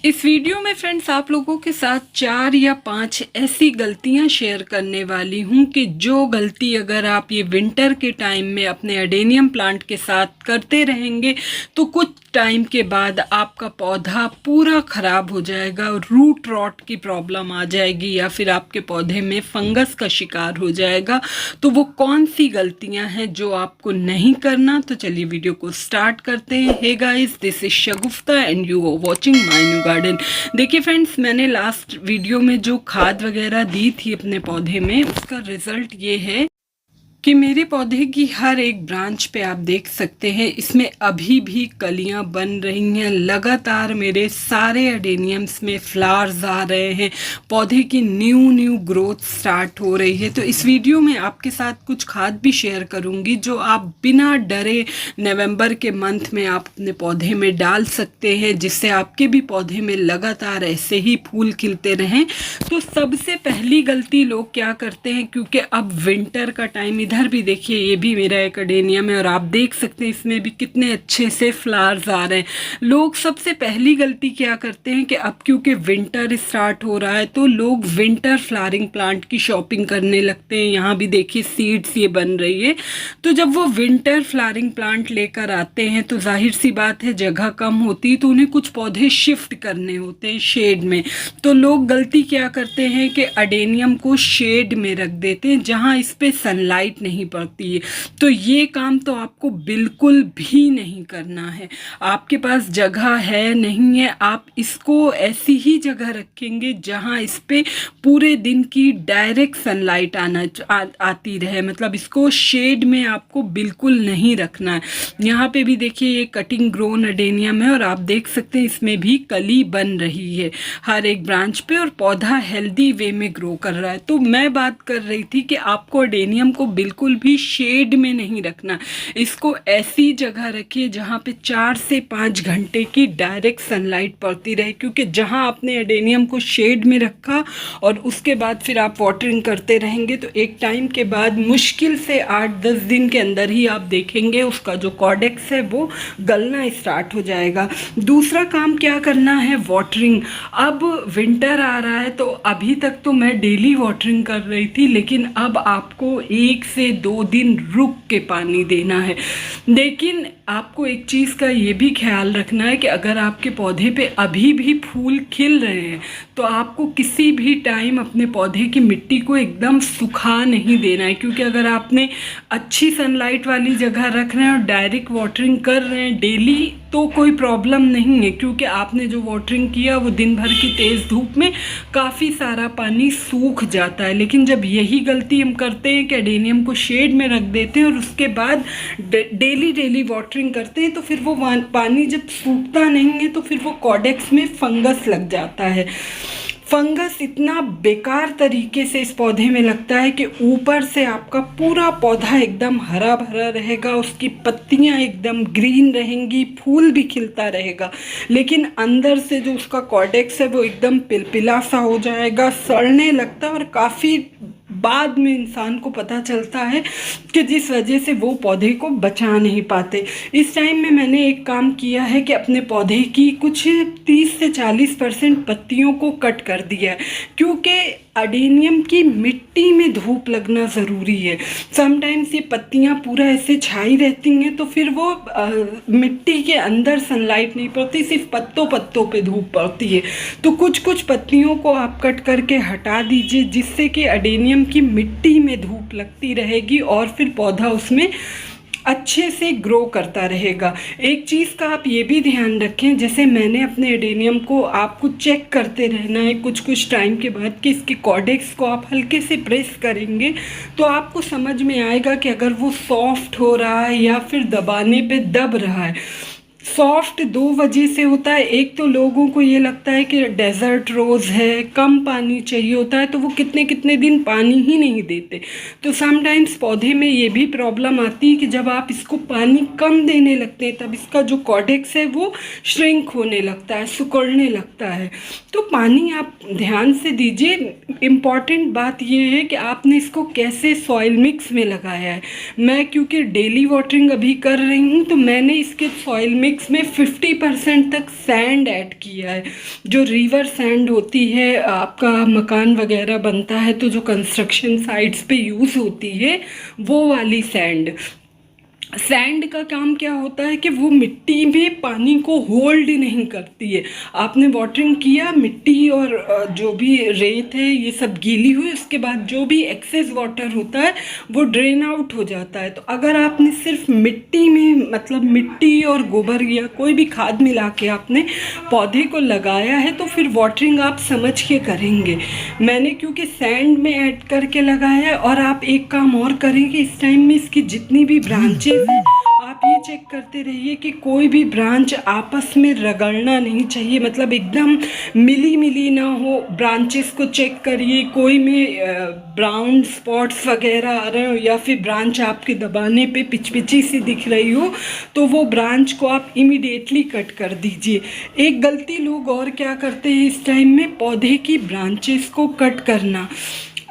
इस वीडियो में फ्रेंड्स आप लोगों के साथ 4 या 5 ऐसी गलतियां शेयर करने वाली हूं कि जो गलती अगर आप ये विंटर के टाइम में अपने एडेनियम प्लांट के साथ करते रहेंगे तो कुछ टाइम के बाद आपका पौधा पूरा ख़राब हो जाएगा, रूट रॉट की प्रॉब्लम आ जाएगी या फिर आपके पौधे में फंगस का शिकार हो जाएगा। तो वो कौन सी गलतियां हैं जो आपको नहीं करना। तो चलिए वीडियो को स्टार्ट करते हैं। Hey guys, this is Shagufta and you are watching my new garden. देखिए फ्रेंड्स, मैंने लास्ट वीडियो में जो खाद वगैरह दी थी अपने पौधे में, उसका रिजल्ट ये है कि मेरे पौधे की हर एक ब्रांच पे आप देख सकते हैं इसमें अभी भी कलियां बन रही हैं। लगातार मेरे सारे एडेनियम्स में फ्लावर्स आ रहे हैं, पौधे की न्यू ग्रोथ स्टार्ट हो रही है। तो इस वीडियो में आपके साथ कुछ खाद भी शेयर करूंगी जो आप बिना डरे नवंबर के मंथ में आप अपने पौधे में डाल सकते हैं, जिससे आपके भी पौधे में लगातार ऐसे ही फूल खिलते रहें। तो सबसे पहली गलती लोग क्या करते हैं, क्योंकि अब विंटर का टाइम, इधर भी देखिए ये भी मेरा एक एडेनियम है और आप देख सकते हैं इसमें भी कितने अच्छे से फ्लावर्स आ रहे हैं। लोग सबसे पहली गलती क्या करते हैं कि अब क्योंकि विंटर स्टार्ट हो रहा है तो लोग विंटर फ्लावरिंग प्लांट की शॉपिंग करने लगते हैं। यहाँ भी देखिए सीड्स ये बन रही है। तो जब वो विंटर फ्लावरिंग प्लांट लेकर आते हैं तो जाहिर सी बात है जगह कम होती है, तो उन्हें कुछ पौधे शिफ्ट करने होते हैं शेड में। तो लोग गलती क्या करते हैं कि एडेनियम को शेड में रख देते हैं जहाँ इस पे सनलाइट नहीं पड़ती है। तो ये काम तो आपको बिल्कुल भी नहीं करना है। आपके पास जगह है नहीं है, आप इसको ऐसी ही जगह रखेंगे जहाँ इस पे पूरे दिन की डायरेक्ट सनलाइट आती रहे। मतलब इसको शेड में आपको बिल्कुल नहीं रखना है। यहाँ पे भी देखिए ये कटिंग ग्रोन एडेनियम है और आप देख सकते हैं इसमें भी कली बन रही है हर एक ब्रांच पे और पौधा हेल्दी वे में ग्रो कर रहा है। तो मैं बात कर रही थी कि आपको एडेनियम को बिल्कुल भी शेड में नहीं रखना, इसको ऐसी जगह रखिए जहाँ पे 4 से 5 घंटे की डायरेक्ट सनलाइट पड़ती रहे। क्योंकि जहाँ आपने एडेनियम को शेड में रखा और उसके बाद फिर आप वाटरिंग करते रहेंगे तो एक टाइम के बाद मुश्किल से 8-10 दिन के अंदर ही आप देखेंगे उसका जो कॉडेक्स है वो गलना स्टार्ट हो जाएगा। दूसरा काम क्या करना है, वाटरिंग। अब विंटर आ रहा है तो अभी तक तो मैं डेली वाटरिंग कर रही थी, लेकिन अब आपको 1 से 2 दिन रुक के पानी देना है। लेकिन आपको एक चीज़ का ये भी ख्याल रखना है कि अगर आपके पौधे पे अभी भी फूल खिल रहे हैं तो आपको किसी भी टाइम अपने पौधे की मिट्टी को एकदम सुखा नहीं देना है। क्योंकि अगर आपने अच्छी सनलाइट वाली जगह रख रहे हैं और डायरेक्ट वाटरिंग कर रहे हैं डेली तो कोई प्रॉब्लम नहीं है, क्योंकि आपने जो वाटरिंग किया वो दिन भर की तेज़ धूप में काफ़ी सारा पानी सूख जाता है। लेकिन जब यही गलती हम करते हैं कि एडेनियम को शेड में रख देते हैं और उसके बाद डेली वाटरिंग करते हैं तो फिर वो पानी जब सूखता नहीं है तो फिर वो कॉडेक्स में फंगस लग जाता है। फंगस इतना बेकार तरीके से इस पौधे में लगता है कि ऊपर से आपका पूरा पौधा एकदम हरा भरा रहेगा, उसकी पत्तियां एकदम ग्रीन रहेंगी, फूल भी खिलता रहेगा, लेकिन अंदर से जो उसका कॉर्डेक्स है वो एकदम पिलपिला सा हो जाएगा, सड़ने लगता है और काफ़ी बाद में इंसान को पता चलता है कि जिस वजह से वो पौधे को बचा नहीं पाते। इस टाइम में मैंने एक काम किया है कि अपने पौधे की कुछ 30 से 40% पत्तियों को कट कर दिया है, क्योंकि एडेनियम की मिट्टी में धूप लगना ज़रूरी है। समटाइम्स ये पत्तियाँ पूरा ऐसे छाई रहती हैं तो फिर वो मिट्टी के अंदर सनलाइट नहीं पड़ती, सिर्फ पत्तों पे धूप पड़ती है। तो कुछ पत्तियों को आप कट करके हटा दीजिए जिससे कि एडेनियम की मिट्टी में धूप लगती रहेगी और फिर पौधा उसमें अच्छे से ग्रो करता रहेगा। एक चीज़ का आप ये भी ध्यान रखें, जैसे मैंने अपने एडेनियम को, आपको चेक करते रहना है कुछ टाइम के बाद कि इसके कॉर्डेक्स को आप हल्के से प्रेस करेंगे तो आपको समझ में आएगा कि अगर वो सॉफ्ट हो रहा है या फिर दबाने पे दब रहा है। सॉफ्ट 2 वजह से होता है। एक तो लोगों को ये लगता है कि डेजर्ट रोज़ है, कम पानी चाहिए होता है तो वो कितने दिन पानी ही नहीं देते। तो समटाइम्स पौधे में ये भी प्रॉब्लम आती है कि जब आप इसको पानी कम देने लगते हैं तब इसका जो कॉर्डेक्स है वो श्रिंक होने लगता है, सिकुड़ने लगता है। तो पानी आप ध्यान से दीजिए। इम्पॉर्टेंट बात ये है कि आपने इसको कैसे सॉइल मिक्स में लगाया है। मैं क्योंकि डेली वाटरिंग अभी कर रही हूँ तो मैंने इसके सॉइल मिक्स मिक्स में 50% तक सैंड ऐड किया है। जो रिवर सैंड होती है, आपका मकान वगैरह बनता है तो जो कंस्ट्रक्शन साइट्स पे यूज़ होती है, वो वाली सैंड का काम क्या होता है कि वो मिट्टी में पानी को होल्ड नहीं करती है। आपने वाटरिंग किया, मिट्टी और जो भी रेत है ये सब गीली हुई, उसके बाद जो भी एक्सेस वाटर होता है वो ड्रेन आउट हो जाता है। तो अगर आपने सिर्फ मिट्टी में, मतलब मिट्टी और गोबर या कोई भी खाद मिला के आपने पौधे को लगाया है तो फिर वाटरिंग आप समझ के करेंगे। मैंने क्योंकि सैंड में ऐड करके लगाया है। और आप एक काम और करेंगे, इस टाइम में इसकी जितनी भी ब्रांचेस आप ये चेक करते रहिए कि कोई भी ब्रांच आपस में रगड़ना नहीं चाहिए, मतलब एकदम मिली मिली ना हो। ब्रांचेस को चेक करिए, कोई में ब्राउन स्पॉट्स वगैरह आ रहे हो या फिर ब्रांच आपके दबाने पे पिचपिची सी दिख रही हो तो वो ब्रांच को आप इमीडिएटली कट कर दीजिए। एक गलती लोग और क्या करते हैं इस टाइम में, पौधे की ब्रांचेस को कट करना।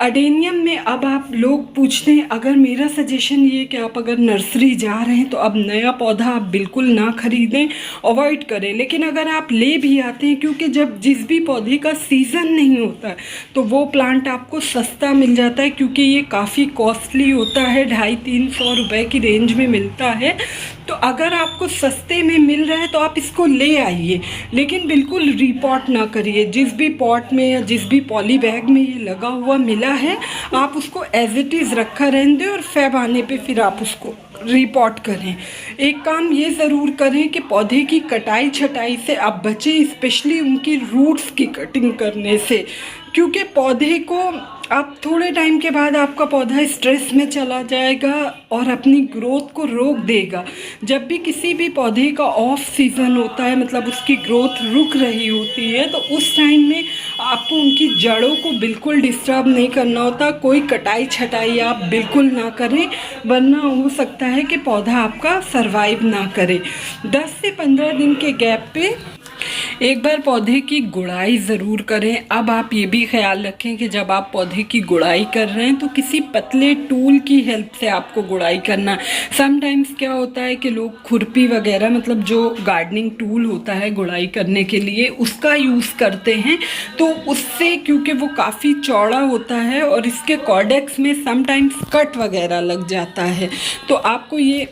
अडेनियम में अब आप लोग पूछते हैं, अगर मेरा सजेशन ये कि आप अगर नर्सरी जा रहे हैं तो अब नया पौधा आप बिल्कुल ना खरीदें, अवॉइड करें। लेकिन अगर आप ले भी आते हैं, क्योंकि जब जिस भी पौधे का सीज़न नहीं होता है तो वो प्लांट आपको सस्ता मिल जाता है, क्योंकि ये काफ़ी कॉस्टली होता है, 250-300 रुपये की रेंज में मिलता है। तो अगर आपको सस्ते में मिल रहा है तो आप इसको ले आइए, लेकिन बिल्कुल रीपॉट ना करिए। जिस भी पॉट में या जिस भी पॉली बैग में ये लगा हुआ मिला है आप उसको एज इट इज़ रखा रहने दें और फेब आने पे फिर आप उसको रिपॉट करें। एक काम ये ज़रूर करें कि पौधे की कटाई छटाई से आप बचें, स्पेशली उनकी रूट्स की कटिंग करने से, क्योंकि पौधे को आप थोड़े टाइम के बाद आपका पौधा स्ट्रेस में चला जाएगा और अपनी ग्रोथ को रोक देगा। जब भी किसी भी पौधे का ऑफ सीज़न होता है, मतलब उसकी ग्रोथ रुक रही होती है, तो उस टाइम में आपको उनकी जड़ों को बिल्कुल डिस्टर्ब नहीं करना होता। कोई कटाई छटाई आप बिल्कुल ना करें, वरना हो सकता है कि पौधा आपका सरवाइव ना करे। 10 से 15 दिन के गैप पे एक बार पौधे की गुड़ाई ज़रूर करें। अब आप ये भी ख्याल रखें कि जब आप पौधे की गुड़ाई कर रहे हैं तो किसी पतले टूल की हेल्प से आपको गुड़ाई करना। समटाइम्स क्या होता है कि लोग खुरपी वगैरह, मतलब जो गार्डनिंग टूल होता है गुड़ाई करने के लिए, उसका यूज़ करते हैं। तो उससे, क्योंकि वो काफ़ी चौड़ा होता है और इसके कॉर्डेक्स में समटाइम्स कट वगैरह लग जाता है, तो आपको ये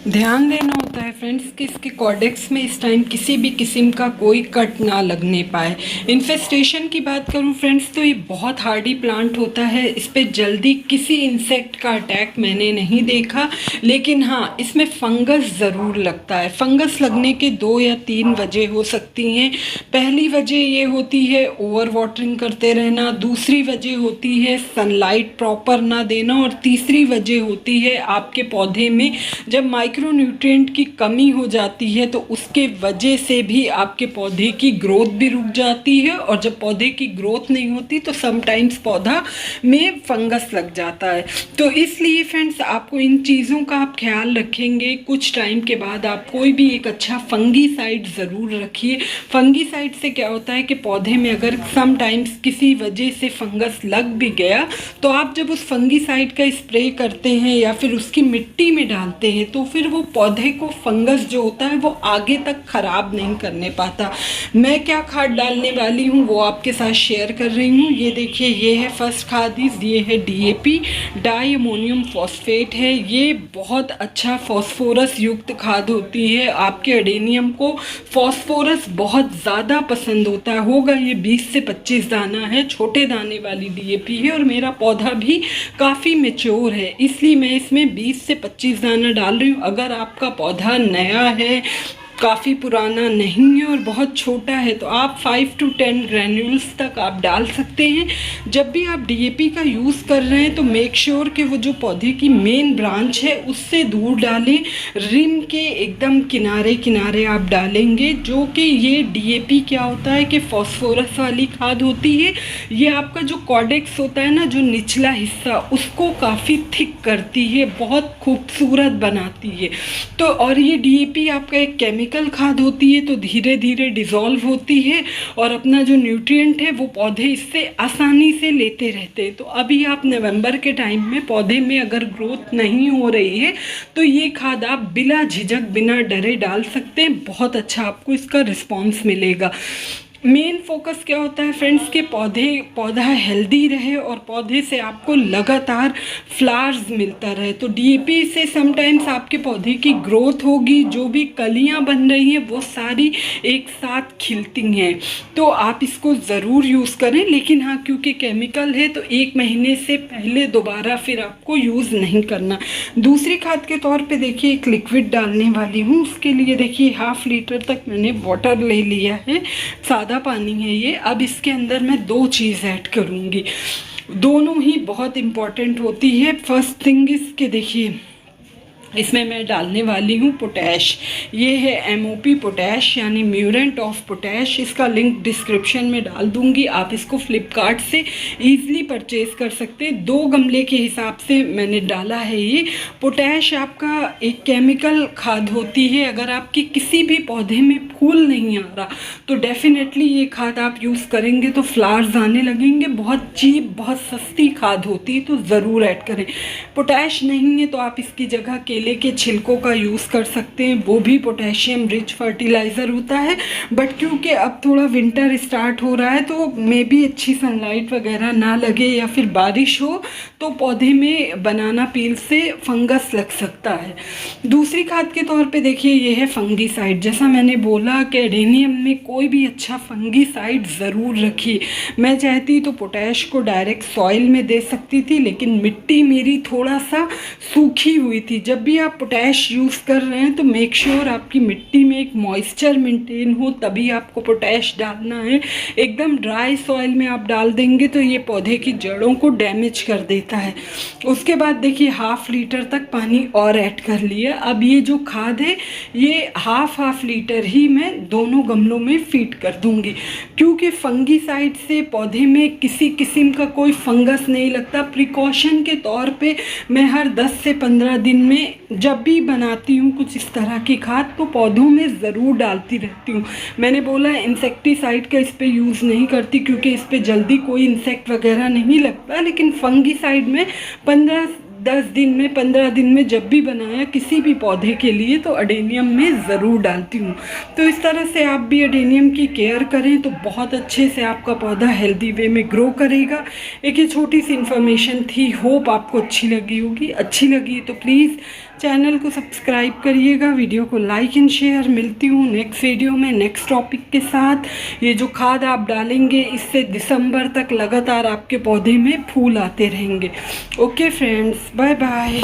ध्यान देना होता है फ्रेंड्स कि इसके कॉर्डेक्स में इस टाइम किसी भी किस्म का कोई कट ना लगने पाए। इन्फेस्टेशन की बात करूं फ्रेंड्स तो ये बहुत हार्डी प्लांट होता है, इस पे जल्दी किसी इंसेक्ट का अटैक मैंने नहीं देखा, लेकिन हाँ इसमें फंगस ज़रूर लगता है। फंगस लगने के 2 या 3 वजह हो सकती हैं। पहली वजह ये होती है ओवर वाटरिंग करते रहना, दूसरी वजह होती है सनलाइट प्रॉपर ना देना, और तीसरी वजह होती है आपके पौधे में जब माइक्रोन्यूट्रिएंट की कमी हो जाती है तो उसके वजह से भी आपके पौधे की ग्रोथ भी रुक जाती है। और जब पौधे की ग्रोथ नहीं होती तो समटाइम्स पौधा में फंगस लग जाता है। तो इसलिए फ्रेंड्स आपको इन चीज़ों का आप ख्याल रखेंगे। कुछ टाइम के बाद आप कोई भी एक अच्छा फंगीसाइड ज़रूर रखिए। फंगीसाइड से क्या होता है कि पौधे में अगर समटाइम्स किसी वजह से फंगस लग भी गया तो आप जब उस फंगीसाइड का स्प्रे करते हैं या फिर उसकी मिट्टी में डालते हैं तो फिर वो पौधे को फंगस जो होता है वो आगे तक ख़राब नहीं करने पाता। मैं क्या खाद डालने वाली हूँ वो आपके साथ शेयर कर रही हूँ। ये देखिए, ये है फर्स्ट खादीज, ये है DAP, डाई अमोनियम फॉस्फेट है। ये बहुत अच्छा फॉस्फोरस युक्त खाद होती है। आपके अडेनियम को फॉस्फोरस बहुत ज़्यादा पसंद होता है। होगा ये 20 से 25 दाना है, छोटे दाने वाली DAP है और मेरा पौधा भी काफ़ी मैच्योर है, इसलिए मैं इसमें 20 से 25 दाना डाल रही हूँ। अगर आपका पौधा नया है, काफ़ी पुराना नहीं है और बहुत छोटा है तो आप 5 to 10 ग्रैन्यूल्स तक आप डाल सकते हैं। जब भी आप DAP का यूज़ कर रहे हैं तो मेक श्योर कि वो जो पौधे की मेन ब्रांच है उससे दूर डालें, रिम के एकदम किनारे किनारे आप डालेंगे। जो कि ये DAP क्या होता है कि फॉस्फोरस वाली खाद होती है। ये आपका जो कॉर्डेक्स होता है ना, जो निचला हिस्सा, उसको काफ़ी थिक करती है, बहुत खूबसूरत बनाती है। तो और ये DAP आपका एक केमिकल केमिकल खाद होती है तो धीरे धीरे डिज़ोल्व होती है और अपना जो न्यूट्रिएंट है वो पौधे इससे आसानी से लेते रहते हैं। तो अभी आप नवंबर के टाइम में पौधे में अगर ग्रोथ नहीं हो रही है तो ये खाद आप बिना झिझक बिना डरे डाल सकते हैं, बहुत अच्छा आपको इसका रिस्पॉन्स मिलेगा। मेन फोकस क्या होता है फ्रेंड्स कि पौधा हेल्दी रहे और पौधे से आपको लगातार फ्लावर्स मिलता रहे। तो डीएपी से समटाइम्स आपके पौधे की ग्रोथ होगी, जो भी कलियां बन रही हैं वो सारी एक साथ खिलती हैं, तो आप इसको ज़रूर यूज़ करें। लेकिन हाँ, क्योंकि केमिकल है तो 1 महीने से पहले दोबारा फिर आपको यूज़ नहीं करना। दूसरी खाद के तौर पे देखिए एक लिक्विड डालने वाली हूँ। उसके लिए देखिए 1/2 लीटर तक मैंने वाटर ले लिया है, सादा पानी है ये। अब इसके अंदर मैं 2 चीज़ ऐड करूँगी, दोनों ही बहुत इम्पॉर्टेंट होती है। फर्स्ट थिंग इज के देखिए इसमें मैं डालने वाली हूँ पोटैश। ये है MOP पोटैश यानी म्यूरेंट ऑफ पोटैश। इसका लिंक डिस्क्रिप्शन में डाल दूँगी, आप इसको फ्लिपकार्ट से ईज़िली परचेज़ कर सकते हैं। 2 गमले के हिसाब से मैंने डाला है। ये पोटैश आपका एक केमिकल खाद होती है। अगर आपके किसी भी पौधे में फूल नहीं आ रहा तो डेफिनेटली ये खाद आप यूज़ करेंगे तो फ्लावर्स आने लगेंगे। बहुत चीप बहुत सस्ती खाद होती है, तो ज़रूर ऐड करें। पोटैश नहीं है तो आप इसकी जगह केले के छिलकों का यूज़ कर सकते हैं, वो भी पोटेशियम रिच फर्टिलाइज़र होता है। बट क्योंकि अब थोड़ा विंटर स्टार्ट हो रहा है तो मे भी अच्छी सनलाइट वगैरह ना लगे या फिर बारिश हो तो पौधे में बनाना पील से फंगस लग सकता है। दूसरी खाद के तौर पे देखिए ये है फंगीसाइड। जैसा मैंने बोला कि एडेनियम में कोई भी अच्छा फंगीसाइड ज़रूर रखिए। मैं चाहती तो पोटैश को डायरेक्ट सॉइल में दे सकती थी, लेकिन मिट्टी मेरी थोड़ा सा सूखी हुई थी। जब भी आप पोटैश यूज़ कर रहे हैं तो मेक श्योर आपकी मिट्टी में एक मॉइस्चर मेंटेन हो, तभी आपको पोटैश डालना है। एकदम ड्राई सॉइल में आप डाल देंगे तो ये पौधे की जड़ों को डैमेज कर देता है। उसके बाद देखिए 1/2 लीटर तक पानी और ऐड कर लिया। अब ये जो खाद है ये 1/2 लीटर ही मैं दोनों गमलों में फीड कर दूंगी, क्योंकि फंगीसाइड से पौधे में किसी किस्म का कोई फंगस नहीं लगता। प्रिकॉशन के तौर पे मैं हर 10 से 15 दिन में जब भी बनाती हूँ कुछ इस तरह की खाद तो पौधों में ज़रूर डालती रहती हूँ। मैंने बोला इंसेक्टिसाइड का इस पर यूज़ नहीं करती क्योंकि इस पर जल्दी कोई इंसेक्ट वगैरह नहीं लगता, लेकिन फंगीसाइड में 15 दिन में जब भी बनाया किसी भी पौधे के लिए तो एडेनियम में ज़रूर डालती हूँ। तो इस तरह से आप भी एडेनियम की केयर करें तो बहुत अच्छे से आपका पौधा हेल्दी वे में ग्रो करेगा। एक ये छोटी सी इन्फॉर्मेशन थी, होप आपको अच्छी लगी होगी। अच्छी लगी तो प्लीज़ चैनल को सब्सक्राइब करिएगा, वीडियो को लाइक एंड शेयर। मिलती हूँ नेक्स्ट वीडियो में नेक्स्ट टॉपिक के साथ। ये जो खाद आप डालेंगे इससे दिसंबर तक लगातार आपके पौधे में फूल आते रहेंगे। Okay friends, bye bye.